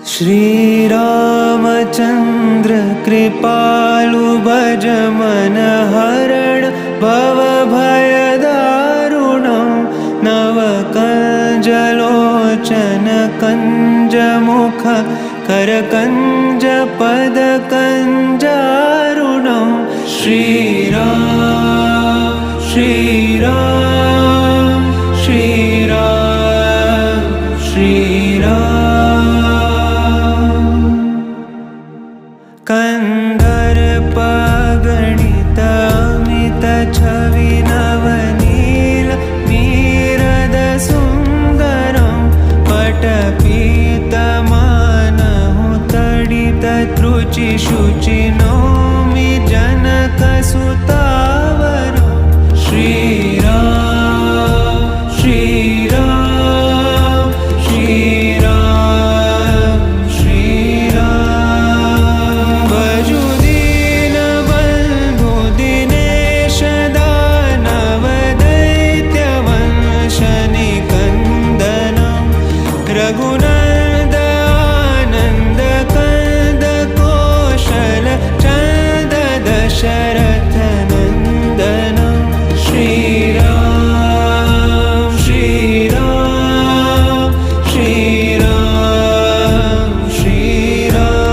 श्रीरामचन्द्र कृपालु भज मन हरण भव भयदारुणं नवकञ्जलोचन कञ्जमुख करकञ्ज पदकञ्जारुणं श्रीराम श्रीराम श्रीराम श्रीराम कन्दर्पगणित अमित छवि नवनील नीरद सुन्दरं पटपीतमानहु तडित त्रुचि शुचि नौमि जनकसुतावरं श्रीराम श्रीराम श्रीराम श्रीराम भजु दीनबन्धु दिनेश दानव दैत्यवंशनिकन्दनं रघुनन्द आनन्द कंद कौशल चन्द दशरथ नन्दनं श्रीराम श्रीराम श्रीराम श्रीराम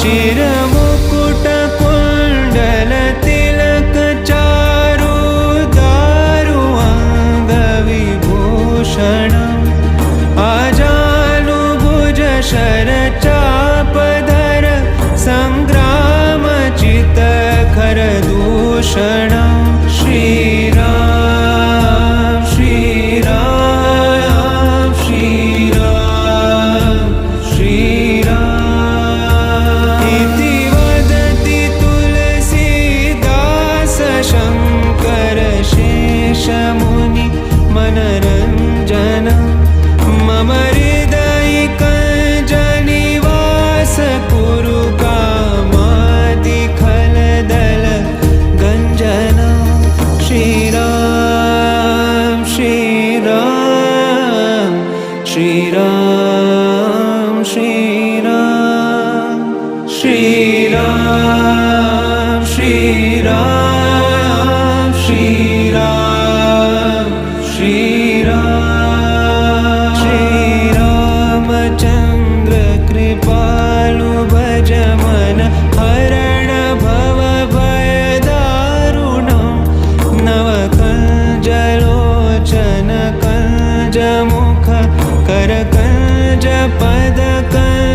शिरमुकुट कुण्डल तिलक चारु दारु अङ्गविभूषणम् आजानुभुज शरचापधर सङ्ग्रामचित खरदूषणं श्रीराम श्रीराम श्रीराम श्रीराम इति वदति तुलसीदास शङ्कर शेषमुनि मनरञ्जनं मम हृदयिकञ्जनिवास कुरु कामादिखलदल गञ्जनं श्रीराम श्रीराम श्रीराम श्रीराम श्रीराम श्रीराम श्रीराम श्रीराम श्रीरामचन्द्र कृपालु भज मन हरण भव भयदारुणं नवकञ्जलोचन कञ्जमुख करकञ्ज पदकञ्ज